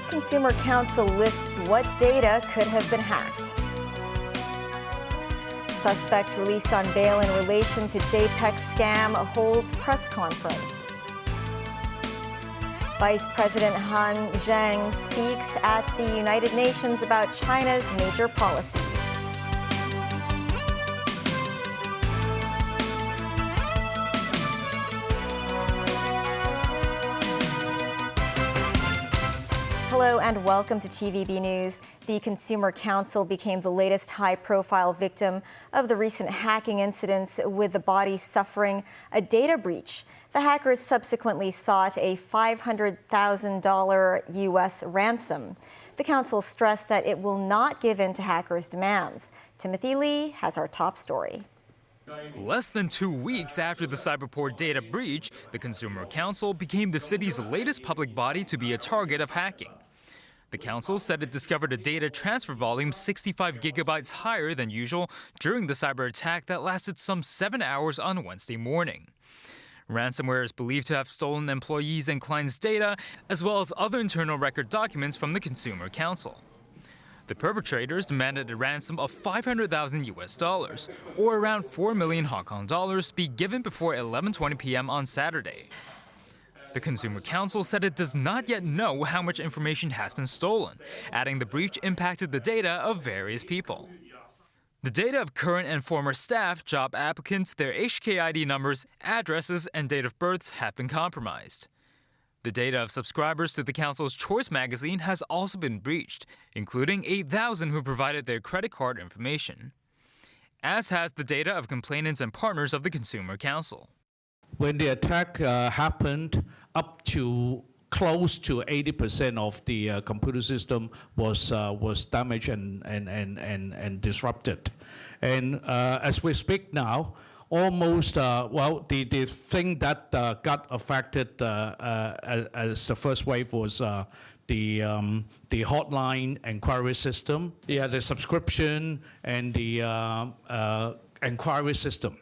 Consumer Council lists what data could have been hacked. Suspect released on bail in relation to JPEG scam holds press conference. Vice President Han Zheng speaks at the United Nations about China's major policies. Hello and welcome to TVB News. The Consumer Council became the latest high-profile victim of the recent hacking incidents, with the body suffering a data breach. The hackers subsequently sought a $500,000 U.S. ransom. The council stressed that it will not give in to hackers' demands. Timothy Lee has our top story. Less than 2 weeks after the Cyberport data breach, the Consumer Council became the city's latest public body to be a target of hacking. The council said it discovered a data transfer volume 65 gigabytes higher than usual during the cyber attack that lasted some 7 hours on Wednesday morning. Ransomware is believed to have stolen employees' and clients' data, as well as other internal record documents from the Consumer Council. The perpetrators demanded a ransom of $500,000 US, or around 4 million Hong Kong dollars, be given before 11:20 p.m. on Saturday. The Consumer Council said it does not yet know how much information has been stolen, adding the breach impacted the data of various people. The data of current and former staff, job applicants, their HKID numbers, addresses, and date of births have been compromised. The data of subscribers to the Council's Choice magazine has also been breached, including 8,000 who provided their credit card information, as has the data of complainants and partners of the Consumer Council. When the attack happened, up to close to 80% of the computer system was damaged and disrupted. And as we speak now, almost, the thing that got affected as the first wave was the hotline inquiry system, the subscription, and the inquiry system.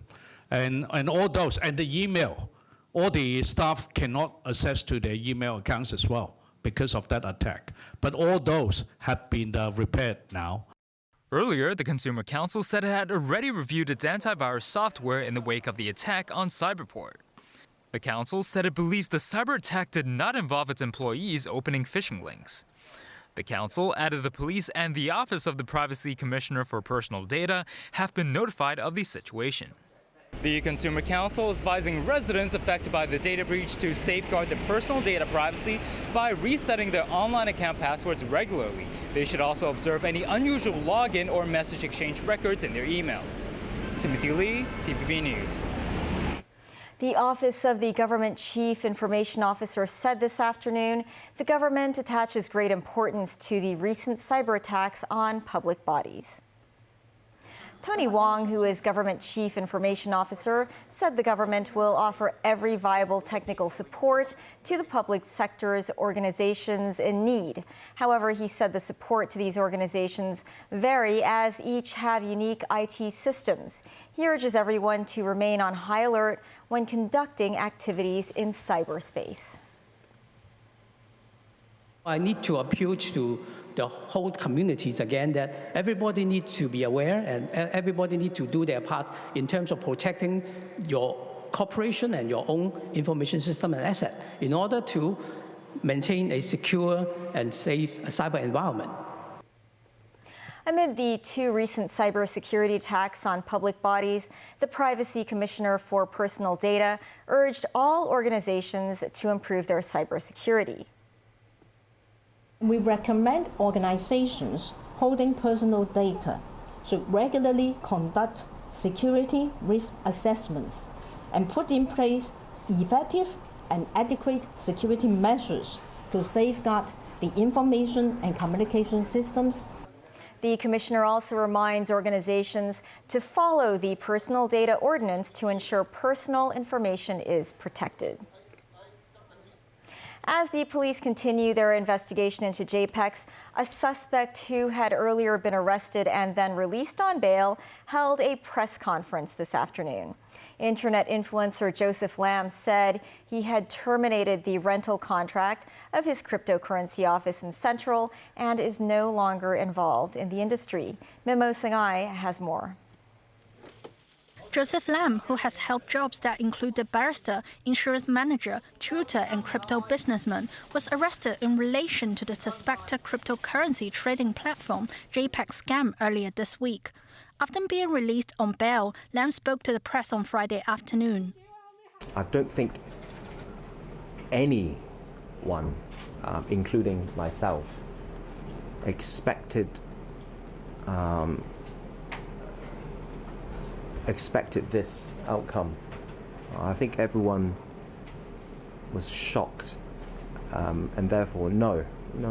And all those, and the email. All the staff cannot access to their email accounts as well because of that attack. But all those have been repaired now. Earlier, the Consumer Council said it had already reviewed its antivirus software in the wake of the attack on Cyberport. The council said it believes the cyber attack did not involve its employees opening phishing links. The council added the police and the Office of the Privacy Commissioner for Personal Data have been notified of the situation. The Consumer Council is advising residents affected by the data breach to safeguard their personal data privacy by resetting their online account passwords regularly. They should also observe any unusual login or message exchange records in their emails. Timothy Lee, TVB News. The Office of the Government Chief Information Officer said this afternoon the government attaches great importance to the recent cyber attacks on public bodies. Tony Wong, who is Government Chief Information Officer, said the government will offer every viable technical support to the public sector's organizations in need. However, he said the support to these organizations vary as each have unique IT systems. He urges everyone to remain on high alert when conducting activities in cyberspace. I need to appeal to the whole communities again that everybody needs to be aware and everybody needs to do their part in terms of protecting your corporation and your own information system and asset in order to maintain a secure and safe cyber environment. Amid the two recent cybersecurity attacks on public bodies, the Privacy Commissioner for Personal Data urged all organizations to improve their cybersecurity. We recommend organizations holding personal data should regularly conduct security risk assessments and put in place effective and adequate security measures to safeguard the information and communication systems. The Commissioner also reminds organizations to follow the Personal Data Ordinance to ensure personal information is protected. As the police continue their investigation into JPEX, a suspect who had earlier been arrested and then released on bail held a press conference this afternoon. Internet influencer Joseph Lam said he had terminated the rental contract of his cryptocurrency office in Central and is no longer involved in the industry. Memo Singai has more. Joseph Lam, who has held jobs that included barrister, insurance manager, tutor, and crypto businessman, was arrested in relation to the suspected cryptocurrency trading platform JPEX scam earlier this week. After being released on bail, Lam spoke to the press on Friday afternoon. I don't think anyone, including myself, expected this outcome. I think everyone was shocked, and therefore, no,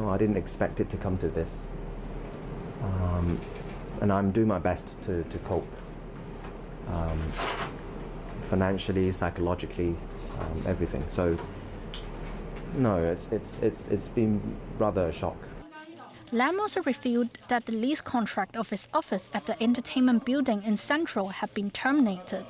I didn't expect it to come to this. And I'm doing my best to cope, financially, psychologically, everything. So, no, it's been rather a shock. Lam also revealed that the lease contract of his office at the entertainment building in Central had been terminated.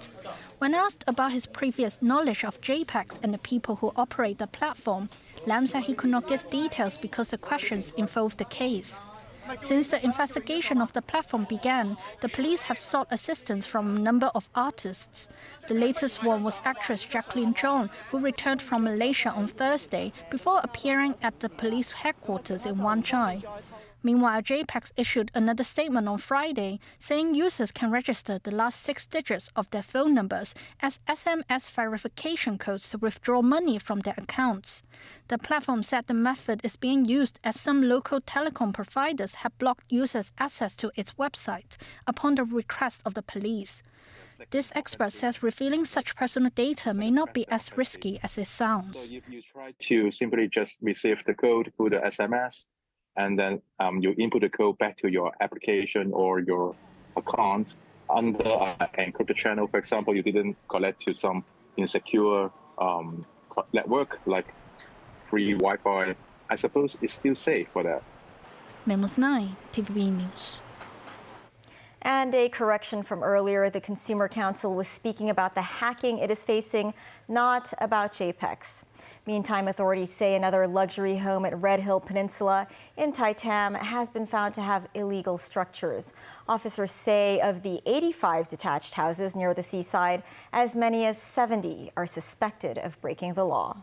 When asked about his previous knowledge of JPEX and the people who operate the platform, Lam said he could not give details because the questions involved the case. Since the investigation of the platform began, the police have sought assistance from a number of artists. The latest one was actress Jacqueline Chong, who returned from Malaysia on Thursday before appearing at the police headquarters in Wan Chai. Meanwhile, JPEX issued another statement on Friday, saying users can register the last 6 digits of their phone numbers as SMS verification codes to withdraw money from their accounts. The platform said the method is being used as some local telecom providers have blocked users' access to its website upon the request of the police. This expert says revealing such personal data may not be as risky as it sounds. So if you try to simply just receive the code through the SMS, and then you input the code back to your application or your account under an encrypted channel. For example, you didn't connect to some insecure network like free Wi-Fi. I suppose it's still safe for that. Memos 9, TVB News. And a correction from earlier, the Consumer Council was speaking about the hacking it is facing, not about JPEX. Meantime, authorities say another luxury home at Red Hill Peninsula in Tai Tam has been found to have illegal structures. Officers say of the 85 detached houses near the seaside, as many as 70 are suspected of breaking the law.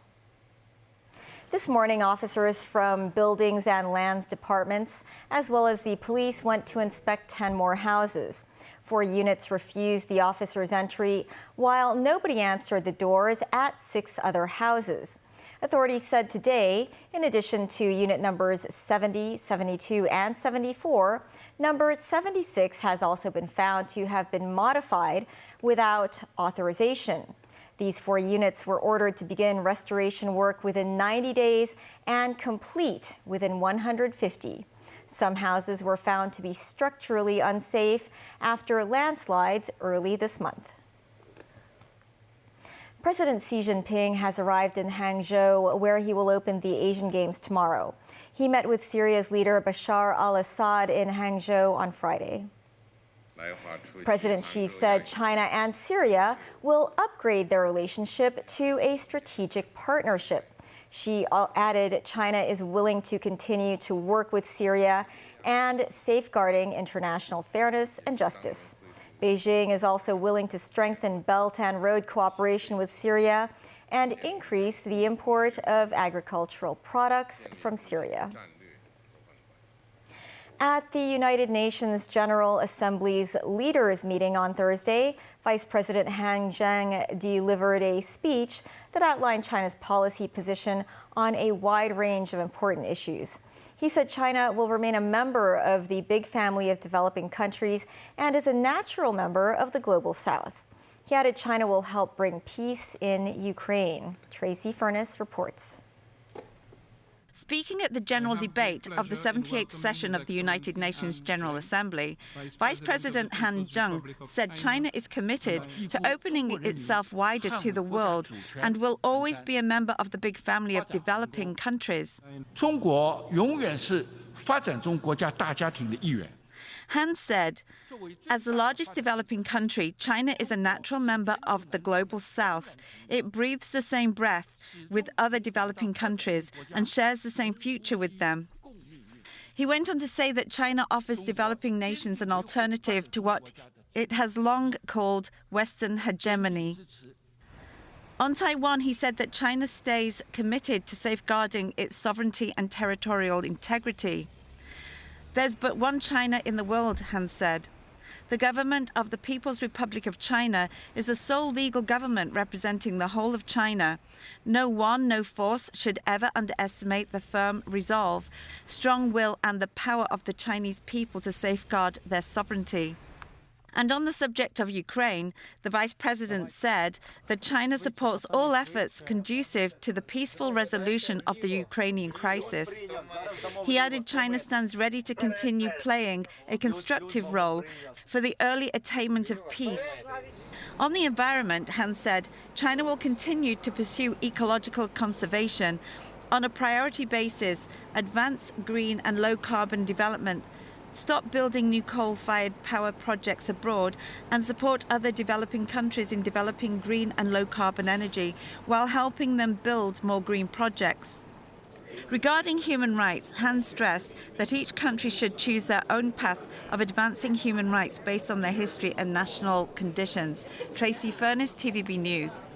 This morning, officers from Buildings and Lands departments, as well as the police, went to inspect 10 more houses. 4 units refused the officers' entry, while nobody answered the doors at 6 other houses. Authorities said today, in addition to unit numbers 70, 72, and 74, number 76 has also been found to have been modified without authorization. These 4 units were ordered to begin restoration work within 90 days and complete within 150. Some houses were found to be structurally unsafe after landslides early this month. President Xi Jinping has arrived in Hangzhou, where he will open the Asian Games tomorrow. He met with Syria's leader Bashar al-Assad in Hangzhou on Friday. President Xi said China and Syria will upgrade their relationship to a strategic partnership. Xi added China is willing to continue to work with Syria and safeguarding international fairness and justice. Beijing is also willing to strengthen Belt and Road cooperation with Syria and increase the import of agricultural products from Syria. At the United Nations General Assembly's leaders meeting on Thursday, Vice President Han Zheng delivered a speech that outlined China's policy position on a wide range of important issues. He said China will remain a member of the big family of developing countries and is a natural member of the Global South. He added China will help bring peace in Ukraine. Tracy Furness reports. Speaking at the general debate of the 78th session of the United Nations General Assembly, Vice President Han Zheng said China is committed to opening itself wider to the world and will always be a member of the big family of developing countries. 中国永远是发展中国家大家庭的一员。 Han said, as the largest developing country, China is a natural member of the global south. It breathes the same breath with other developing countries and shares the same future with them. He went on to say that China offers developing nations an alternative to what it has long called Western hegemony. On Taiwan, he said that China stays committed to safeguarding its sovereignty and territorial integrity. There's but one China in the world, Han said. The government of the People's Republic of China is the sole legal government representing the whole of China. No one, no force should ever underestimate the firm resolve, strong will and the power of the Chinese people to safeguard their sovereignty. And on the subject of Ukraine, the Vice President said that China supports all efforts conducive to the peaceful resolution of the Ukrainian crisis. He added China stands ready to continue playing a constructive role for the early attainment of peace. On the environment, Han said, China will continue to pursue ecological conservation on a priority basis, advance green and low-carbon development, stop building new coal-fired power projects abroad and support other developing countries in developing green and low-carbon energy while helping them build more green projects. Regarding human rights, Han stressed that each country should choose their own path of advancing human rights based on their history and national conditions. Tracy Furness, TVB News.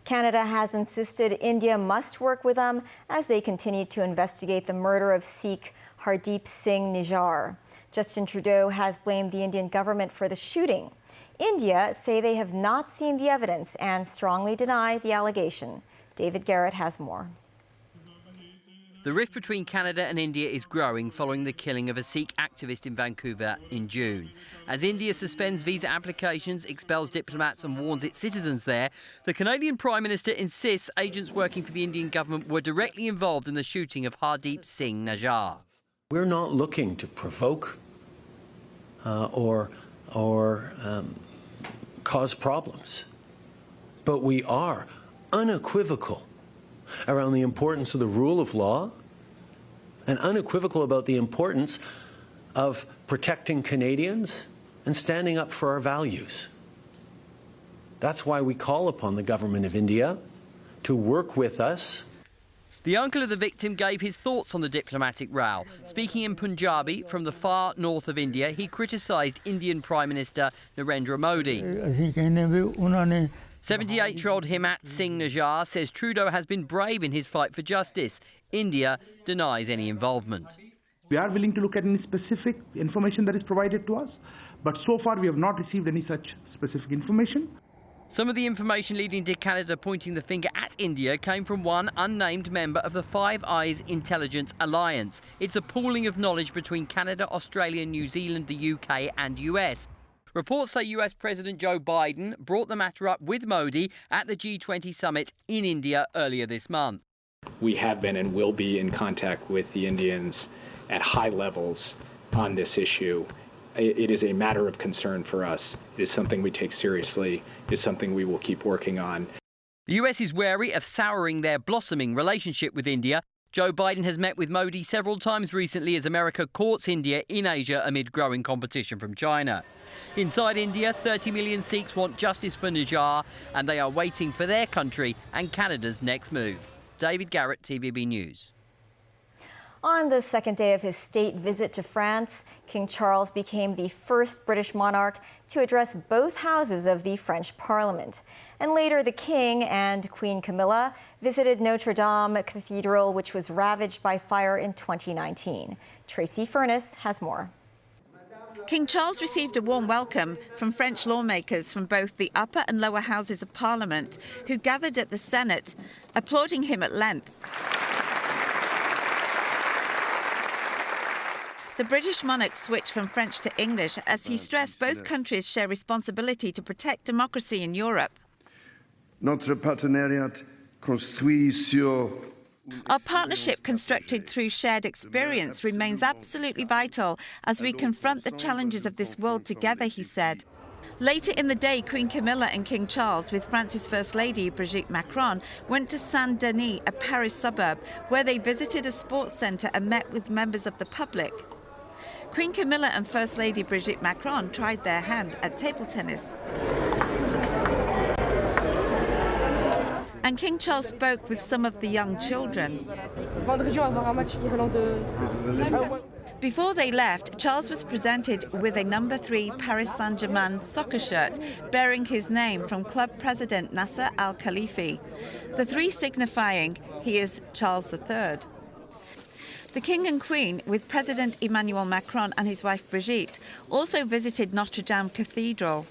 Canada has insisted India must work with them as they continue to investigate the murder of Sikh Hardeep Singh Nijjar. Justin Trudeau has blamed the Indian government for the shooting. India say they have not seen the evidence and strongly deny the allegation. David Garrett has more. The rift between Canada and India is growing following the killing of a Sikh activist in Vancouver in June. As India suspends visa applications, expels diplomats and warns its citizens there, the Canadian Prime Minister insists agents working for the Indian government were directly involved in the shooting of Hardeep Singh Nijjar. We're not looking to provoke or cause problems, but we are unequivocal around the importance of the rule of law and unequivocal about the importance of protecting Canadians and standing up for our values. That's why we call upon the government of India to work with us. The uncle of the victim gave his thoughts on the diplomatic row. Speaking in Punjabi from the far north of India, he criticised Indian Prime Minister Narendra Modi. 78-year-old Himat Singh Nijjar says Trudeau has been brave in his fight for justice. India denies any involvement. We are willing to look at any specific information that is provided to us, but so far we have not received any such specific information. Some of the information leading to Canada pointing the finger at India came from one unnamed member of the Five Eyes Intelligence Alliance. It's a pooling of knowledge between Canada, Australia, New Zealand, the UK and US. Reports say US President Joe Biden brought the matter up with Modi at the G20 summit in India earlier this month. We have been and will be in contact with the Indians at high levels on this issue. It is a matter of concern for us. It is something we take seriously. It is something we will keep working on. The US is wary of souring their blossoming relationship with India. Joe Biden has met with Modi several times recently as America courts India in Asia amid growing competition from China. Inside India, 30 million Sikhs want justice for Nijjar, and they are waiting for their country and Canada's next move. David Garrett, TVB News. On the second day of his state visit to France, King Charles became the first British monarch to address both houses of the French Parliament. And later, the King and Queen Camilla visited Notre Dame Cathedral, which was ravaged by fire in 2019. Tracy Furness has more. King Charles received a warm welcome from French lawmakers from both the upper and lower houses of Parliament, who gathered at the Senate, applauding him at length. The British monarch switched from French to English as he stressed both countries share responsibility to protect democracy in Europe. Notre partenariat construit sur Our partnership, constructed through shared experience, remains absolutely vital as we confront the challenges of this world together, he said. Later in the day, Queen Camilla and King Charles, with France's First Lady Brigitte Macron, went to Saint-Denis, a Paris suburb, where they visited a sports centre and met with members of the public. Queen Camilla and First Lady Brigitte Macron tried their hand at table tennis. And King Charles spoke with some of the young children. Before they left, Charles was presented with a number 3 Paris Saint-Germain soccer shirt bearing his name from club president Nasser Al-Khalifi, the 3 signifying he is Charles III. The King and Queen, with President Emmanuel Macron and his wife Brigitte, also visited Notre Dame Cathedral.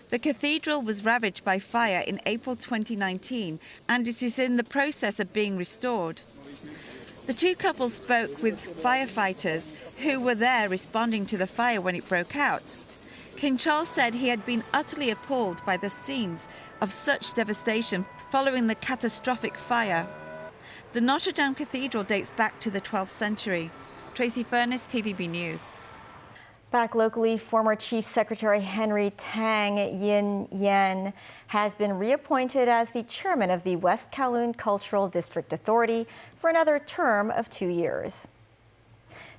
The cathedral was ravaged by fire in April 2019, and it is in the process of being restored. The 2 couples spoke with firefighters who were there responding to the fire when it broke out. King Charles said he had been utterly appalled by the scenes of such devastation following the catastrophic fire. The Notre Dame Cathedral dates back to the 12th century. Tracy Furness, TVB News. Back locally, former Chief Secretary Henry Tang Yin Yen has been reappointed as the chairman of the West Kowloon Cultural District Authority for another term of 2 years.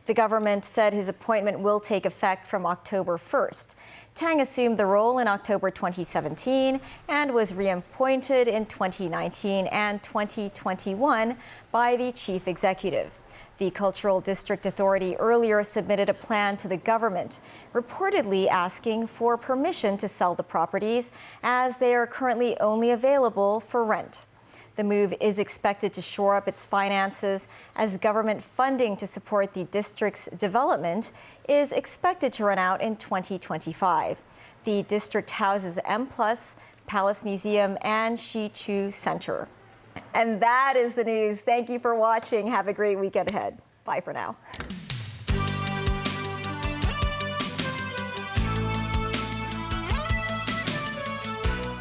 The government said his appointment will take effect from October 1st. Tang assumed the role in October 2017 and was reappointed in 2019 and 2021 by the chief executive. The Cultural District Authority earlier submitted a plan to the government, reportedly asking for permission to sell the properties as they are currently only available for rent. The move is expected to shore up its finances as government funding to support the district's development is expected to run out in 2025. The district houses M+, Palace Museum, and Shichu Center. And that is the news. Thank you for watching. Have a great weekend ahead. Bye for now.